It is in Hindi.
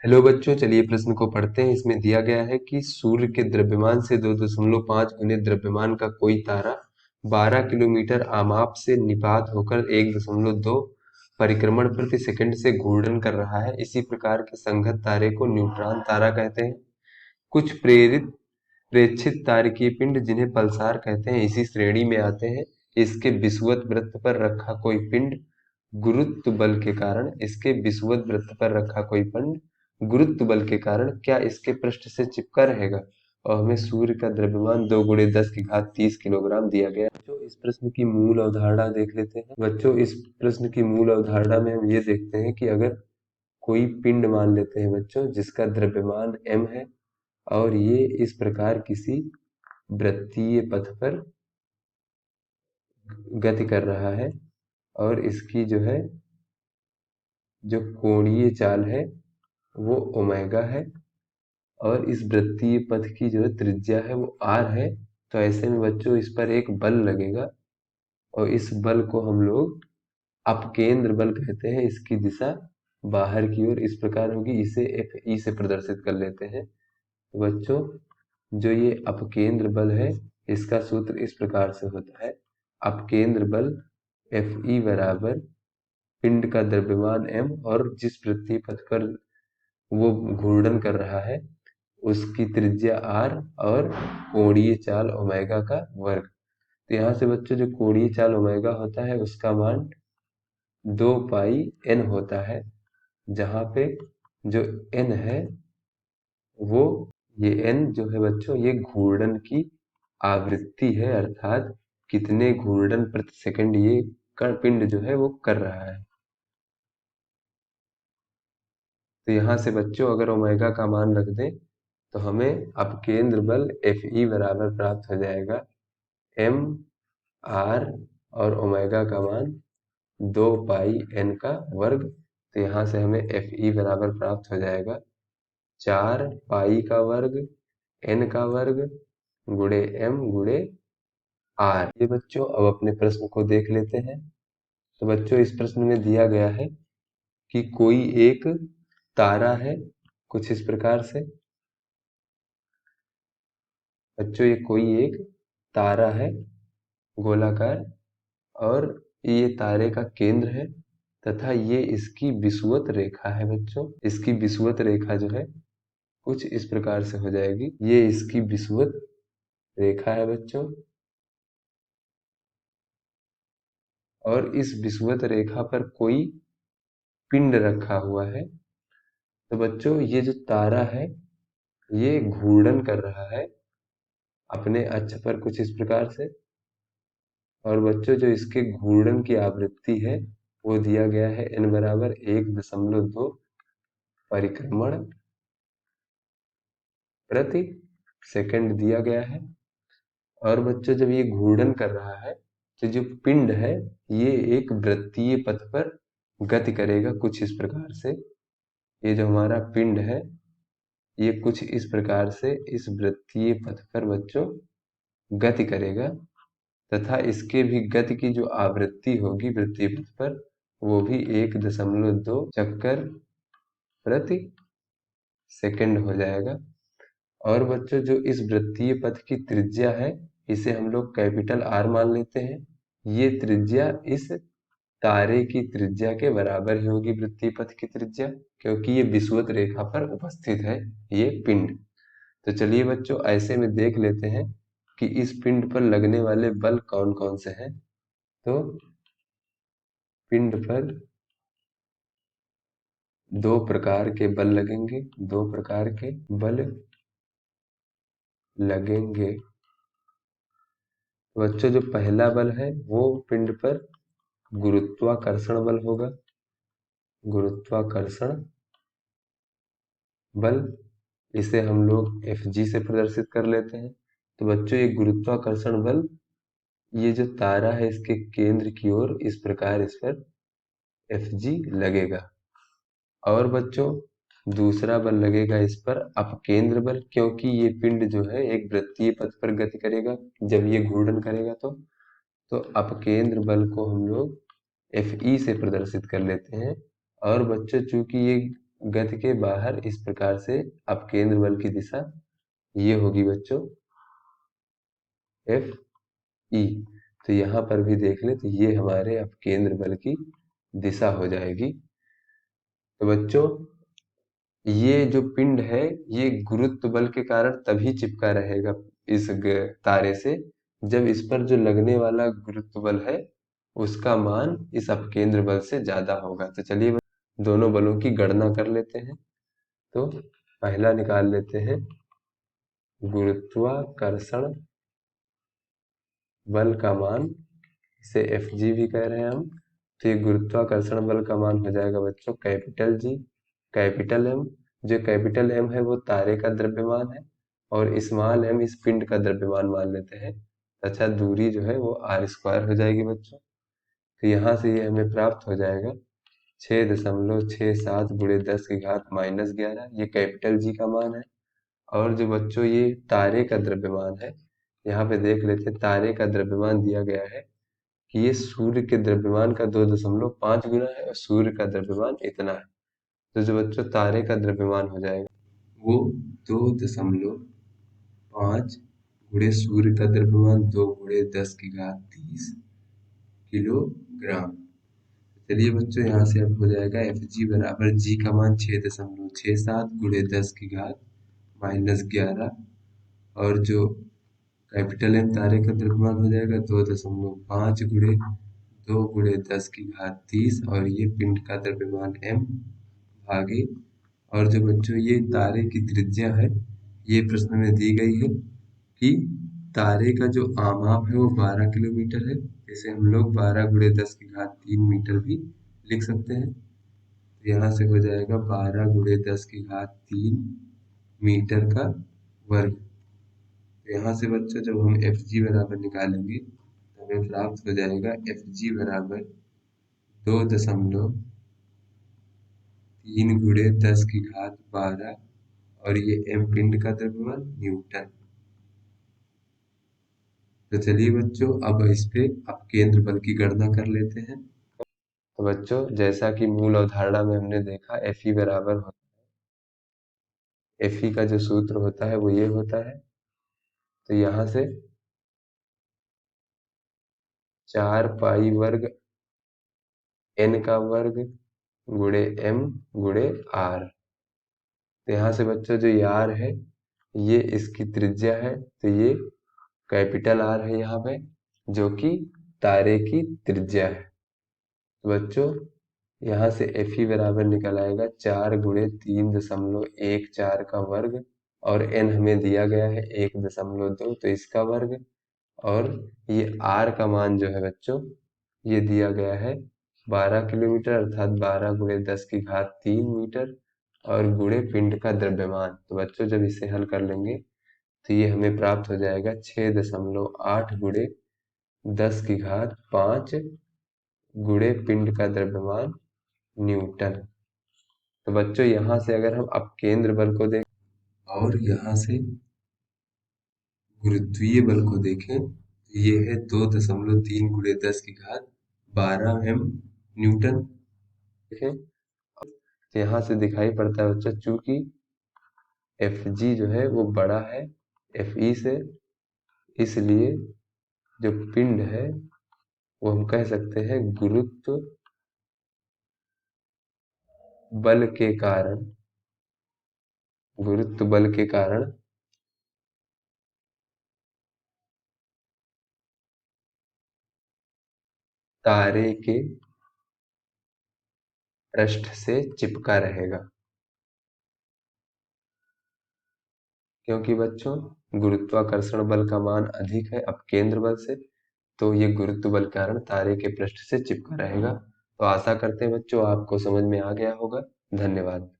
हेलो बच्चों, चलिए प्रश्न को पढ़ते हैं। इसमें दिया गया है कि सूर्य के द्रव्यमान से 2.5 गुने द्रव्यमान का कोई तारा 12 किलोमीटर आमाप से निपात होकर 1.2 परिक्रमण प्रति सेकंड से घूर्णन कर रहा है। इसी प्रकार के संगत तारे को न्यूट्रॉन तारा कहते हैं। कुछ प्रेक्षित तारकीय पिंड जिन्हें पल्सार कहते हैं इसी श्रेणी में आते हैं। इसके विषुवत वृत्त पर रखा कोई पिंड गुरुत्व बल के कारण इसके विषुवत वृत्त पर रखा कोई पिंड गुरुत्व बल के कारण क्या इसके पृष्ठ से चिपका रहेगा? और हमें सूर्य का द्रव्यमान 2 × 10⁻30 किलोग्राम दिया गया है। बच्चों, इस प्रश्न की मूल अवधारणा देख लेते हैं। बच्चों, इस प्रश्न की मूल अवधारणा में हम ये देखते हैं कि अगर कोई पिंड मान लेते हैं बच्चों जिसका द्रव्यमान m है और ये इस प्रकार किसी वृत्तीय पथ पर गति कर रहा है और इसकी जो है जो कोणीय चाल है वो ओमेगा है और इस वृत्तीय पथ की जो त्रिज्या है वो r है। तो ऐसे में बच्चों इस पर एक बल लगेगा और इस बल को हम लोग अपकेंद्र बल कहते हैं। इसकी दिशा बाहर की ओर इस प्रकार होगी, इसे Fe से प्रदर्शित कर लेते हैं। तो बच्चों, जो ये अपकेंद्र बल है इसका सूत्र इस प्रकार से होता है। अपकेंद्र बल Fe बराबर पिंड का द्रव्यमान m और जिस वृत्तीय पथ पर वो घूर्णन कर रहा है उसकी त्रिज्या r और कोणीय चाल ओमेगा का वर्ग। तो यहाँ से बच्चों जो कोणीय चाल ओमेगा होता है उसका मान 2πn होता है, जहाँ पे जो n है वो ये n जो है बच्चों ये घूर्णन की आवृत्ति है, अर्थात कितने घूर्णन प्रति सेकंड ये कण पिंड जो है वो कर रहा है। तो यहाँ से बच्चों अगर ओमेगा का मान रख दें तो हमें अपकेंद्र बल Fe बराबर प्राप्त हो जाएगा m r और ओमेगा का मान 2πn का वर्ग। तो यहाँ से हमें Fe बराबर प्राप्त हो जाएगा 4 पाई का वर्ग n का वर्ग गुणे m गुणे r। ये बच्चों अब अपने प्रश्न को देख लेते हैं। तो बच्चों इस प्रश्न में दिया गया है कि कोई एक तारा है कुछ इस प्रकार से। बच्चों, ये कोई एक तारा है गोलाकार और ये तारे का केंद्र है तथा ये इसकी विषुवत रेखा है। बच्चों, इसकी विषुवत रेखा जो है कुछ इस प्रकार से हो जाएगी। ये इसकी विषुवत रेखा है बच्चों और इस विषुवत रेखा पर कोई पिंड रखा हुआ है। तो बच्चों ये जो तारा है ये घूर्णन कर रहा है अपने अक्ष पर कुछ इस प्रकार से। और बच्चों जो इसके घूर्णन की आवृत्ति है वो दिया गया है n बराबर 1.2 परिक्रमण प्रति सेकंड दिया गया है। और बच्चों जब ये घूर्णन कर रहा है तो जो पिंड है ये एक वृत्तीय पथ पर गति करेगा कुछ इस प्रकार से। ये जो हमारा पिंड है ये कुछ इस प्रकार से इस वृत्तीय पथ पर बच्चों गति करेगा तथा इसके भी गति की जो आवृत्ति होगी वृत्तीय पथ पर वो भी 1.2 चक्कर प्रति सेकंड हो जाएगा। और बच्चों जो इस वृत्तीय पथ की त्रिज्या है इसे हम लोग कैपिटल R मान लेते हैं। ये त्रिज्या इस तारे की त्रिज्या के बराबर ही होगी, वृत्तीय पथ की त्रिज्या, क्योंकि ये विषुवत रेखा पर उपस्थित है ये पिंड। तो चलिए बच्चों ऐसे में देख लेते हैं कि इस पिंड पर लगने वाले बल कौन कौन से हैं। तो पिंड पर दो प्रकार के बल लगेंगे, दो प्रकार के बल लगेंगे। तो बच्चों जो पहला बल है वो पिंड पर गुरुत्वाकर्षण बल होगा, गुरुत्वाकर्षण बल। इसे हम लोग Fg से प्रदर्शित कर लेते हैं। तो बच्चों ये गुरुत्वाकर्षण बल ये जो तारा है इसके केंद्र की ओर इस प्रकार इस पर Fg लगेगा। और बच्चों दूसरा बल लगेगा इस पर अपकेंद्र बल, क्योंकि ये पिंड जो है एक वृत्तीय पथ पर गति करेगा जब ये घूर्णन करेगा। तो अपकेंद्र बल को हम लोग Fe से प्रदर्शित कर लेते हैं। और बच्चों चूंकि ये गति के बाहर इस प्रकार से अपकेंद्र बल की दिशा ये होगी बच्चों एफ ई। तो यहाँ पर भी देख ले तो ये हमारे अपकेंद्र बल की दिशा हो जाएगी। तो बच्चों ये जो पिंड है ये गुरुत्व बल के कारण तभी चिपका रहेगा इस तारे से जब इस पर जो लगने वाला गुरुत्व बल है उसका मान इस अपकेंद्र बल से ज्यादा होगा। तो चलिए दोनों बलों की गणना कर लेते हैं। तो पहला निकाल लेते हैं गुरुत्वाकर्षण बल का मान, इसे एफ जी भी कह रहे हैं हम। तो ये गुरुत्वाकर्षण बल का मान हो जाएगा बच्चों कैपिटल जी कैपिटल एम। जो कैपिटल एम है वो तारे का द्रव्यमान है और स्मॉल एम इस पिंड का द्रव्यमान मान लेते हैं। अच्छा दूरी जो है वो आर स्क्वायर हो जाएगी बच्चों। तो यहाँ से ये हमें प्राप्त हो जाएगा 6.67 गुणे 10 की घात -11, ये कैपिटल जी का मान है। और जो बच्चों ये तारे का द्रव्यमान है, यहाँ पे देख लेते हैं तारे का द्रव्यमान दिया गया है कि ये सूर्य के द्रव्यमान का 2.5 गुना है और सूर्य का द्रव्यमान इतना है। तो जो बच्चों तारे का द्रव्यमान हो जाएगा वो 2.5 गुणे सूर्य का द्रव्यमान 2 गुणे 10 की घात 30 किलोग्राम। चलिए बच्चों यहाँ से अब हो जाएगा एफ जी बराबर जी का मान 6.67 गुणे 10 की घात -11 और जो कैपिटल एम तारे का द्रव्यमान हो जाएगा 2.5 गुणे 2 गुणे 10 की घात 30 और ये पिंड का द्रव्यमान एम भागे। और जो बच्चों ये तारे की त्रिज्या है ये प्रश्न में दी गई है कि तारे का जो आमाप है वो 12 किलोमीटर है। इसे हम लोग 12 गुणे 10 की घात 3 मीटर भी लिख सकते हैं। तो यहाँ से हो जाएगा 12 गुणे 10 की घात 3 मीटर का वर्ग। यहाँ से बच्चों जब हम एफ जी बराबर निकालेंगे तो हमें प्राप्त हो जाएगा एफ जी बराबर 2.3 गुणे 10 की घात 12 और ये एम पिंड का द्रव्यमान न्यूटन। तो चलिए बच्चों अब इस पे अपकेंद्र बल की गणना कर लेते हैं। तो बच्चों जैसा कि मूल अवधारणा में हमने देखा एफ ई बराबर एफ ई का जो सूत्र होता है वो ये होता है। तो यहाँ से 4 पाई वर्ग एन का वर्ग गुणे एम गुणे आर। तो यहाँ से बच्चों जो ये आर है ये इसकी त्रिज्या है तो ये कैपिटल आर है यहाँ पे जो कि तारे की त्रिज्या है। तो बच्चों यहाँ से एफ ई बराबर निकल आएगा 4 गुणे 3.14 का वर्ग और एन हमें दिया गया है 1.2 तो इसका वर्ग और ये आर का मान जो है बच्चों ये दिया गया है 12 किलोमीटर अर्थात 12 गुणे 10 की घात 3 मीटर और गुणे पिंड का द्रव्यमान। तो बच्चों जब इसे हल कर लेंगे तो ये हमें प्राप्त हो जाएगा 6.8 गुणे 10 की घात 5 गुणे पिंड का द्रव्यमान न्यूटन। तो बच्चों यहाँ से अगर हम अपकेंद्र बल को देखें और यहाँ से गुरुत्वीय बल को देखें तो ये है 2.3 गुणे 10 की घात 12 एम न्यूटन। देखें तो यहाँ से दिखाई पड़ता है बच्चों चूंकि एफ जी जो है वो बड़ा है एफ ई से, इसलिए जो पिंड है वो हम कह सकते हैं गुरुत्व बल के कारण तारे के पृष्ठ से चिपका रहेगा। क्योंकि बच्चों गुरुत्वाकर्षण बल का मान अधिक है अपकेंद्र बल से तो ये गुरुत्व बल के कारण तारे के पृष्ठ से चिपका रहेगा। तो आशा करते हैं बच्चों आपको समझ में आ गया होगा। धन्यवाद।